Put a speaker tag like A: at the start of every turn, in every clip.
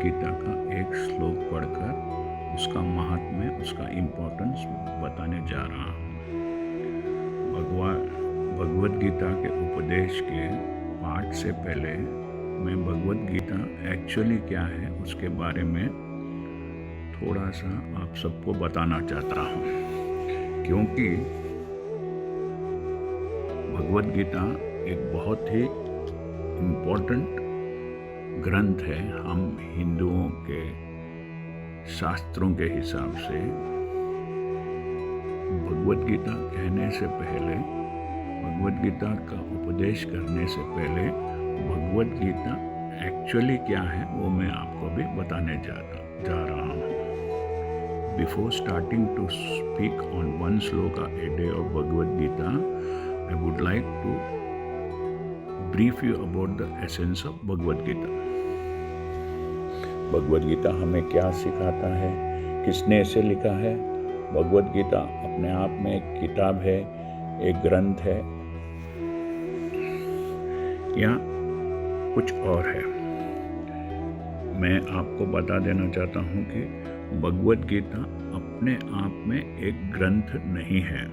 A: गीता का एक श्लोक पढ़कर उसका महात्म्य, उसका इम्पोर्टेंस बताने जा रहा हूँ। भगवद गीता के उपदेश के पाठ से पहले मैं भगवद गीता एक्चुअली क्या है उसके बारे में थोड़ा सा आप सबको बताना चाहता हूँ, क्योंकि भगवद गीता एक बहुत ही इम्पोर्टेंट ग्रंथ है। हम हिंदुओं के शास्त्रों के हिसाब से भगवद गीता कहने से पहले, भगवद गीता का उपदेश करने से पहले भगवद गीता एक्चुअली क्या है वो मैं आपको भी बताने जा रहा हूँ। Before starting to speak on one sloka a day of Bhagavad Gita, I would like to brief you about the essence of Bhagavad Gita. Bhagavad Gita हमें क्या सिखाता है, किसने इसे लिखा है? भगवद गीता अपने आप में एक किताब है, एक ग्रंथ है या कुछ और है? मैं आपको बता देना चाहता हूँ कि भगवद गीता अपने आप में एक ग्रंथ नहीं है,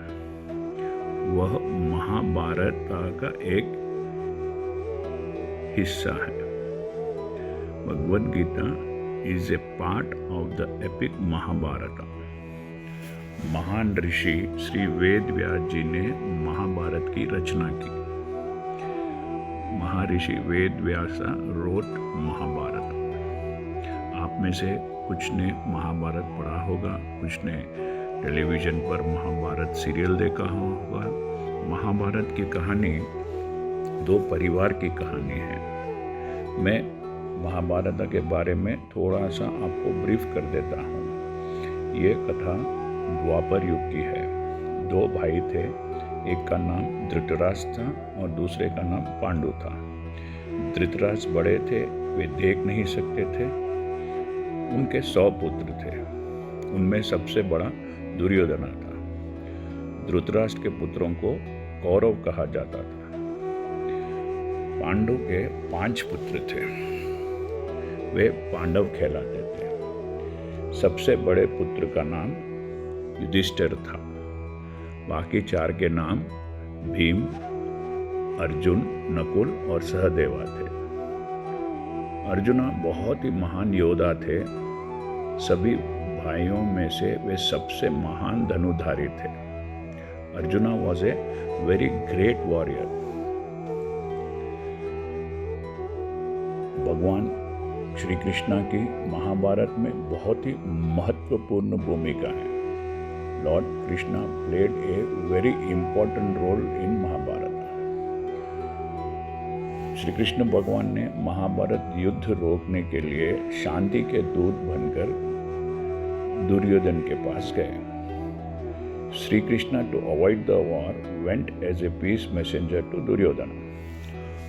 A: वह महाभारत का एक हिस्सा है। Bhagavad Gita is a part of the epic Mahabharata. महान ऋषि श्री वेद व्यास जी ने महाभारत की रचना की। महर्षि वेद व्यास रोट महाभारत। आप में से कुछ ने महाभारत पढ़ा होगा, कुछ ने टेलीविज़न पर महाभारत सीरियल देखा होगा। महाभारत की कहानी दो परिवार की कहानी है। मैं महाभारत के बारे में थोड़ा सा आपको ब्रीफ कर देता हूँ। ये कथा द्वापर युग की है। दो भाई थे, एक का नाम धृतराष्ट्र था और दूसरे का नाम पांडु था। धृतराष्ट्र बड़े थे, वे देख नहीं सकते थे। उनके 100 पुत्र थे, उनमें सबसे बड़ा दुर्योधन था। धृतराष्ट्र के पुत्रों को कौरव कहा जाता था। पांडु के 5 पुत्र थे, वे पांडव कहलाते थे। सबसे बड़े पुत्र का नाम युधिष्ठिर था। बाकी 4 के नाम भीम, अर्जुन, नकुल और सहदेवा थे। अर्जुन बहुत ही महान योद्धा थे। सभी भाइयों में से वे सबसे महान धनुधारी थे। Arjun was a very great warrior. भगवान श्री कृष्णा की महाभारत में बहुत ही महत्वपूर्ण भूमिका है। Lord Krishna played a very important role in Mahabharata. Shri Krishna भगवान ने महाभारत युद्ध रोकने के लिए शांति के दूत बनकर दुर्योधन के पास गए। Shri Krishna to avoid the war went as a peace messenger to Duryodhan.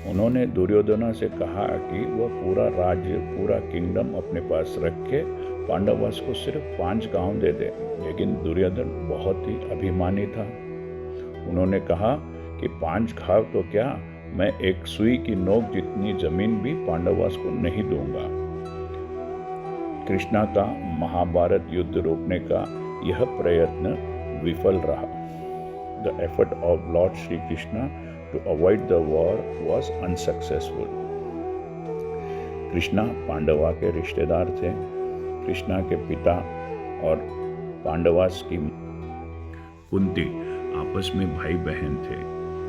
A: उन्होंने दुर्योधन से कहा कि वह पूरा राज्य, पूरा किंगडम अपने पास रख के पांडवास को सिर्फ 5 गांव दे दे। लेकिन दुर्योधन बहुत ही अभिमानी था। उन्होंने कहा कि 5 गांव तो क्या, मैं एक सुई की नोक जितनी जमीन भी पांडवास को नहीं दूंगा। कृष्णा का महाभारत युद्ध रोकने का यह प्रयत्न विफल रहा। The effort of lord Shri Krishna to avoid the war was unsuccessful. Krishna Pandava के रिश्तेदार थे। कृष्णा के पिता और पांडवास की कुंती आपस में भाई बहन थे।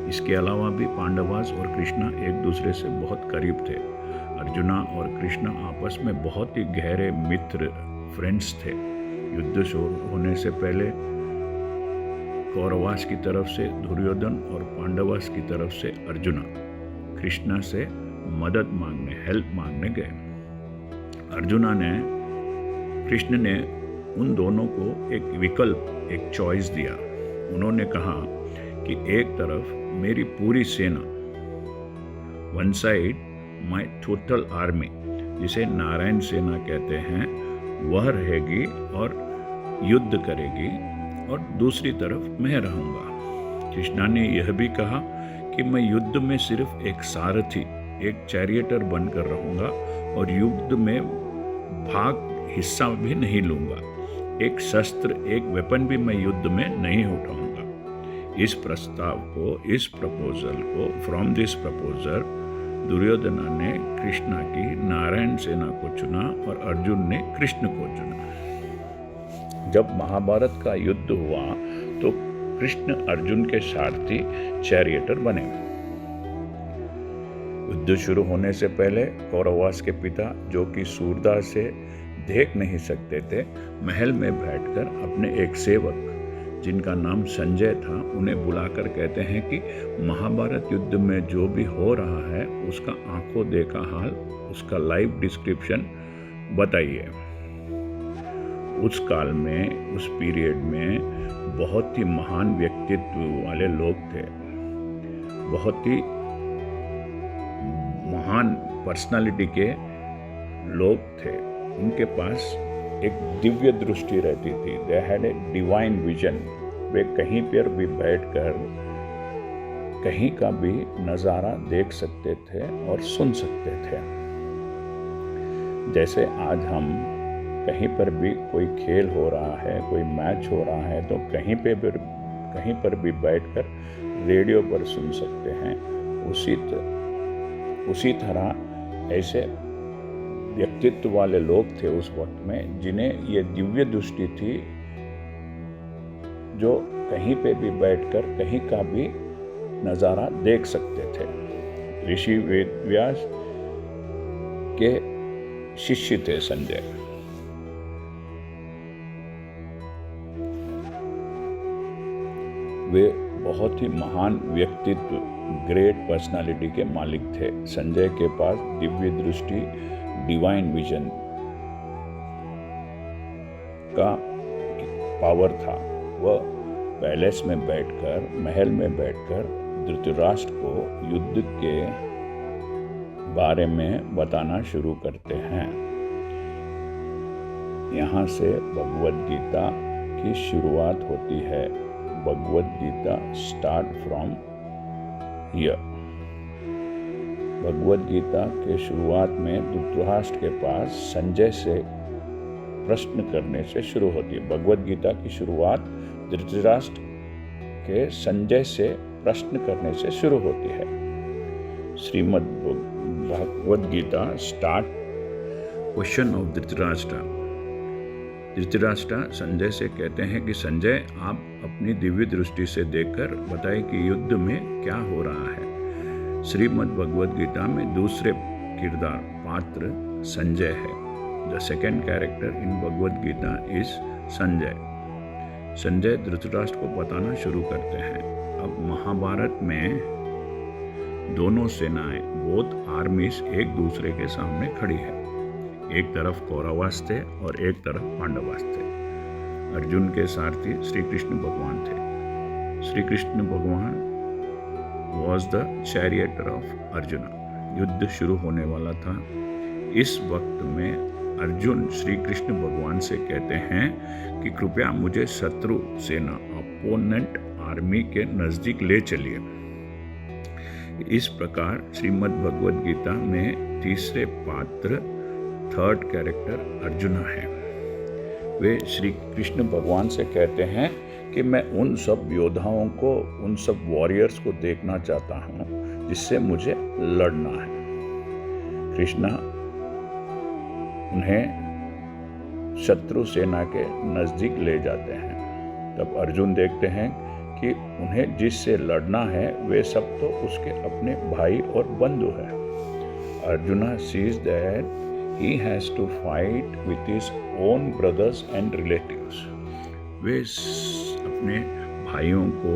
A: इसके अलावा भी पांडवास और कृष्णा एक दूसरे से बहुत करीब थे। अर्जुना और कृष्णा आपस में बहुत ही गहरे मित्र, फ्रेंड्स थे। युद्ध शुरू होने से पहले कौरवास की तरफ से दुर्योधन और पांडवास की तरफ से अर्जुना कृष्णा से मदद मांगने, हेल्प मांगने गए। कृष्ण ने उन दोनों को एक विकल्प, एक चॉइस दिया। उन्होंने कहा कि एक तरफ मेरी पूरी सेना, one side my total army, जिसे नारायण सेना कहते हैं, वह रहेगी और युद्ध करेगी, और दूसरी तरफ मैं रहूंगा। कृष्णा ने यह भी कहा कि मैं युद्ध में सिर्फ एक सारथी, एक चैरियटर बनकर रहूंगा और युद्ध में भाग हिस्सा भी नहीं लूंगा। एक शस्त्र, एक वेपन भी मैं युद्ध में नहीं उठाऊंगा। इस प्रपोजल को फ्रॉम दिस प्रपोजल दुर्योधना ने कृष्णा की नारायण सेना को चुना और अर्जुन ने कृष्ण को चुना। जब महाभारत का युद्ध हुआ तो कृष्ण अर्जुन के सारथी चैरियटर बने। युद्ध शुरू होने से पहले कौरवास के पिता, जो कि सूरदास से देख नहीं सकते थे, महल में बैठकर अपने एक सेवक जिनका नाम संजय था उन्हें बुलाकर कहते हैं कि महाभारत युद्ध में जो भी हो रहा है उसका आंखों देखा हाल, उसका लाइव डिस्क्रिप्शन बताइए। उस काल में, उस पीरियड में बहुत ही महान व्यक्तित्व वाले लोग थे, बहुत ही महान पर्सनालिटी के लोग थे। उनके पास एक दिव्य दृष्टि रहती थी। They had a divine vision. वे कहीं पर भी बैठकर कहीं का भी नज़ारा देख सकते थे और सुन सकते थे। जैसे आज हम कहीं पर भी कोई खेल हो रहा है, कोई मैच हो रहा है, तो कहीं पर भी बैठकर रेडियो पर सुन सकते हैं। उसी तरह ऐसे व्यक्तित्व वाले लोग थे उस वक्त में, जिन्हें ये दिव्य दृष्टि थी, जो कहीं पे भी बैठकर कहीं का भी नज़ारा देख सकते थे। ऋषि वेदव्यास के शिष्य थे संजय। वे बहुत ही महान व्यक्तित्व, ग्रेट पर्सनालिटी के मालिक थे। संजय के पास दिव्य दृष्टि, डिवाइन विजन का पावर था। वह पैलेस में बैठकर, महल में बैठकर धृतराष्ट्र को युद्ध के बारे में बताना शुरू करते हैं। यहाँ से भगवद गीता की शुरुआत होती है। Bhagavad Gita start from here. Bhagavad Gita के शुरुआत में धृतराष्ट्र के पास संजय से प्रश्न करने से शुरू होती है। भगवद गीता की शुरुआत धृतराष्ट्र के संजय से प्रश्न करने से शुरू होती है। Shrimad Bhagavad Gita start question of Dhritarashtra. Dhritarashtra Sanjay से कहते हैं कि संजय, आप अपनी दिव्य दृष्टि से देखकर बताएं कि युद्ध में क्या हो रहा है। श्रीमद् भगवद गीता में दूसरे किरदार पात्र संजय है। The second character in Bhagavad Gita is Sanjay. Sanjay Dhritarashtra को बताना शुरू करते हैं। अब महाभारत में दोनों सेनाएं, बोथ आर्मीज एक दूसरे के सामने खड़ी है। एक तरफ कौरवास थे और एक तरफ पांडवास थे। अर्जुन के सारथी श्री कृष्ण भगवान थे। श्री कृष्ण भगवान was the charioteer of arjuna. युद्ध शुरू होने वाला था। इस वक्त में अर्जुन श्री कृष्ण भगवान से कहते हैं कि कृपया मुझे शत्रु सेना, अपोनेंट आर्मी के नज़दीक ले चलिए। इस प्रकार श्रीमद् भगवद गीता में तीसरे पात्र, थर्ड कैरेक्टर अर्जुना है। वे श्री कृष्ण भगवान से कहते हैं कि मैं उन सब योद्धाओं को, उन सब वॉरियर्स को देखना चाहता हूँ जिससे मुझे लड़ना है। कृष्णा उन्हें शत्रु सेना के नज़दीक ले जाते हैं। तब अर्जुन देखते हैं कि उन्हें जिससे लड़ना है वे सब तो उसके अपने भाई और बंधु हैं। Arjuna sees that he has to fight with his own brothers and relatives. वे अपने भाइयों को,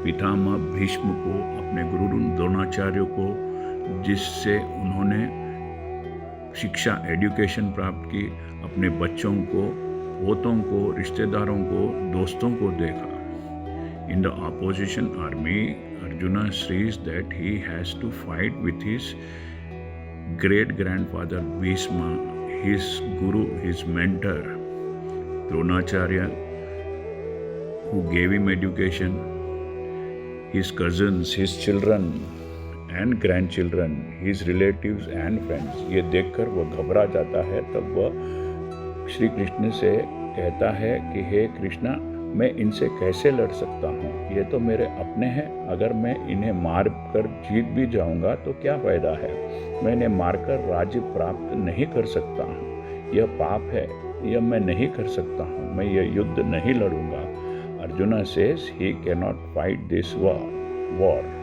A: पितामह भीष्म को, अपने गुरु द्रोणाचार्य को, जिससे उन्होंने शिक्षा, एजुकेशन प्राप्त की, अपने बच्चों को, पोतों को, रिश्तेदारों को, दोस्तों को देखा। In the opposition army, Arjuna sees that he has to fight with his great-grandfather Bhishma, his guru, his mentor, Dronacharya, who gave him education, his cousins, his children, and grand children, his relatives and friends. ये देखकर वो घबरा जाता है। तब वह श्री कृष्ण से कहता है कि हे कृष्णा, मैं इनसे कैसे लड़ सकता हूँ? ये तो मेरे अपने हैं। अगर मैं इन्हें मार कर जीत भी जाऊँगा तो क्या फ़ायदा है? मैं इन्हें मारकर राज्य प्राप्त नहीं कर सकता हूँ। यह पाप है, यह मैं नहीं कर सकता हूँ। मैं यह युद्ध नहीं लड़ूंगा। Arjuna says he can not fight this war.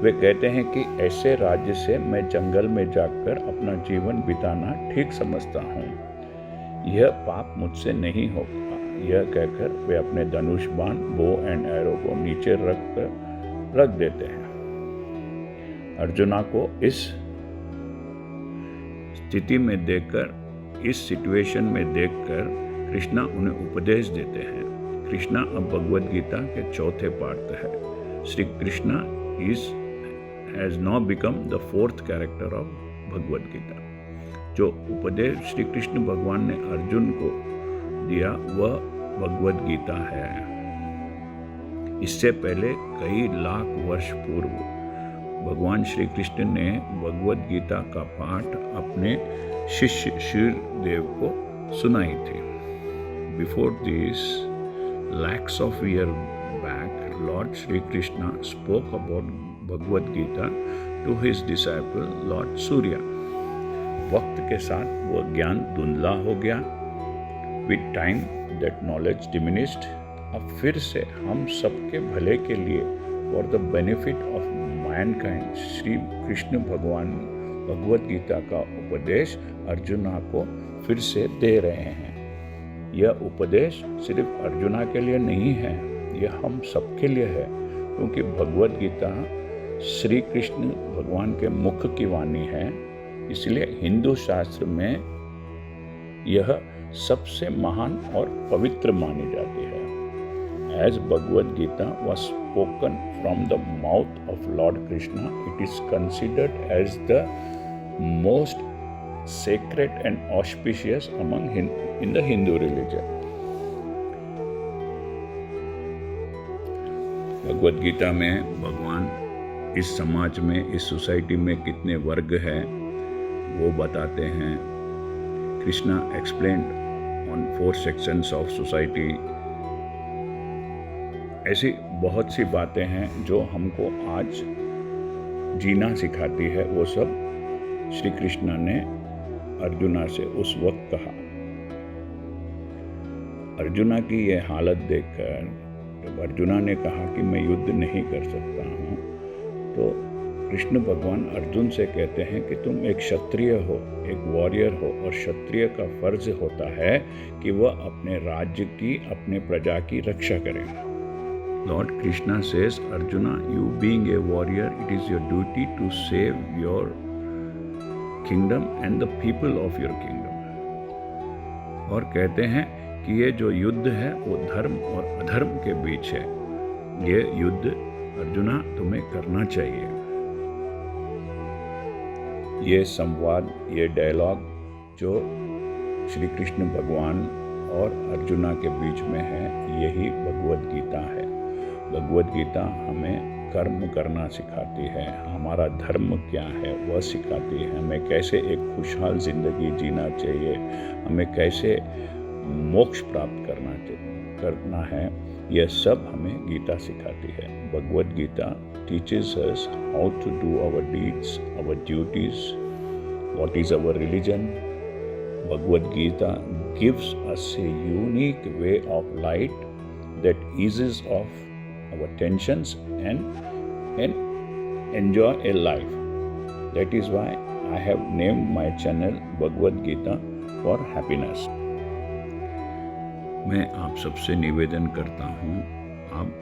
A: वे कहते हैं कि ऐसे राज्य से मैं जंगल में जाकर अपना जीवन बिताना ठीक समझता हूँ। यह पाप मुझसे नहीं होगा। यह कहकर वे अपने धनुष बाण, बो एंड एरो को नीचे रख देते हैं। अर्जुना को इस स्थिति में देखकर, इस सिचुएशन में देखकर कृष्णा उन्हें उपदेश देते हैं। कृष्णा अब भगवद गीता के चौथे पार्ट है। Shri Krishna has now become the fourth character of Bhagavad Gita. जो उपदेश श्री कृष्ण भगवान ने अर्जुन को दिया वह भगवद गीता है। इससे पहले कई लाख वर्ष पूर्व भगवान श्री कृष्ण ने भगवद गीता का पाठ अपने शिष्य सूर्यदेव को सुनाई थी। Before this lakhs of years back, Lord Shri Krishna spoke about Bhagavad Gita to his disciple Lord Surya. वक्त के साथ वह ज्ञान धुंधला हो गया। With time that knowledge diminished. अब फिर से हम सबके भले के लिए for the benefit of mankind Shri Krishna भगवान भगवद गीता का उपदेश अर्जुना को फिर से दे रहे हैं। यह उपदेश सिर्फ अर्जुना के लिए नहीं है, यह हम सबके लिए है, क्योंकि भगवद गीता श्री कृष्ण भगवान के मुख की वाणी है। इसलिए हिंदू शास्त्र में यह सबसे महान और पवित्र मानी जाती है। As Bhagavad Gita was spoken from the mouth of Lord Krishna, it is considered as the most sacred and auspicious in the Hindu religion. Bhagavad Gita में भगवान इस समाज में, इस सोसाइटी में कितने वर्ग हैं वो बताते हैं। Krishna explained on 4 sections of society. ऐसी बहुत सी बातें हैं जो हमको आज जीना सिखाती है। वो सब श्री कृष्णा ने अर्जुना से उस वक्त कहा। अर्जुना की ये हालत देखकर जब अर्जुना ने कहा कि मैं युद्ध नहीं कर सकता हूँ, तो कृष्ण भगवान अर्जुन से कहते हैं कि तुम एक क्षत्रिय हो, एक वॉरियर हो, और क्षत्रिय का फर्ज होता है कि वह अपने राज्य की, अपने प्रजा की रक्षा करे। Lord Krishna says, Arjuna, you being a warrior, it is your duty to save your kingdom and the people of your kingdom. और कहते हैं कि ये जो युद्ध है वो धर्म और अधर्म के बीच है। ये युद्ध अर्जुना तुम्हें करना चाहिए। ये संवाद, ये डायलॉग जो श्री कृष्ण भगवान और अर्जुना के बीच में है, यही भगवद गीता है। भगवद गीता हमें कर्म करना सिखाती है, हमारा धर्म क्या है वह सिखाती है, हमें कैसे एक खुशहाल जिंदगी जीना चाहिए, हमें कैसे मोक्ष प्राप्त करना है, यह सब हमें गीता सिखाती है। Bhagavad Gita teaches us how to do our deeds, our duties, what is our religion. Bhagavad Gita gives us a unique way of light that eases off our tensions and enjoy a life. That is why I have named my channel Bhagavad Gita for happiness. मैं आप सबसे निवेदन करता हूँ, आप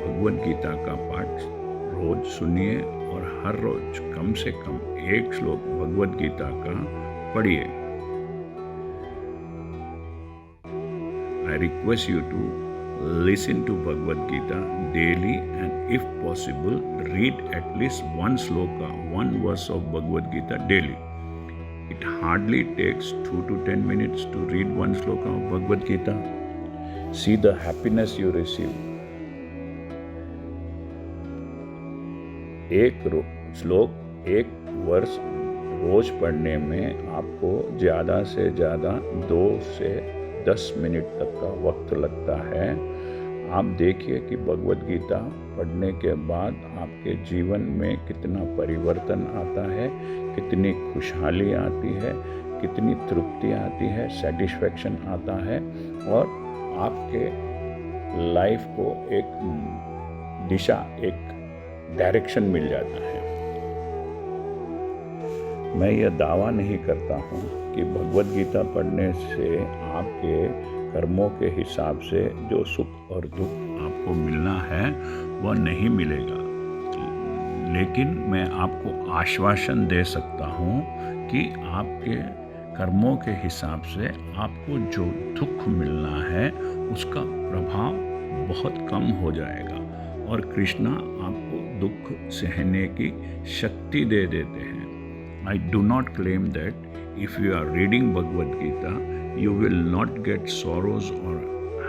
A: भगवद गीता का पाठ रोज सुनिए और हर रोज कम से कम एक श्लोक भगवद गीता का पढ़िए। I request you to listen to Bhagavad Gita daily and if possible read at least one sloka, one verse of Bhagavad Gita daily. It hardly takes 2 to 10 minutes to read one sloka of Bhagavad Gita. See the happiness you receive. श्लोक एक वर्ष रोज पढ़ने में आपको ज़्यादा से ज़्यादा 2 से 10 मिनट तक का वक्त लगता है। आप देखिए कि भगवद गीता पढ़ने के बाद आपके जीवन में कितना परिवर्तन आता है, कितनी खुशहाली आती है, कितनी तृप्ति आती है, सेटिस्फैक्शन आता है और आपके लाइफ को एक दिशा, एक डायरेक्शन मिल जाता है। मैं यह दावा नहीं करता हूँ कि भगवद गीता पढ़ने से आपके कर्मों के हिसाब से जो सुख और दुख आपको मिलना है वह नहीं मिलेगा, लेकिन मैं आपको आश्वासन दे सकता हूँ कि आपके कर्मों के हिसाब से आपको जो दुख मिलना है उसका प्रभाव बहुत कम हो जाएगा और कृष्णा आपको दुख सहने की शक्ति दे देते हैं। I do not claim that if you are reading Bhagavad Gita, you will not get sorrows or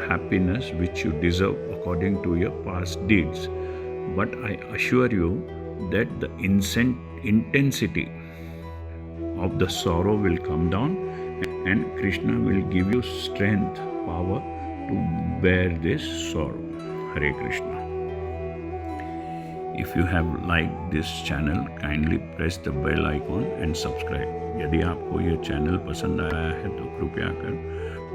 A: happiness which you deserve according to your past deeds. But I assure you that the intensity of the sorrow will come down and Krishna will give you strength, power to bear this sorrow. Hare Krishna. If you have liked this channel, kindly press the bell icon and subscribe. यदि आपको ये channel पसंद आया है तो कृपया कर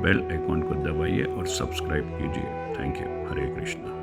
A: bell icon को दबाइए और सब्सक्राइब कीजिए। Thank you. हरे कृष्णा।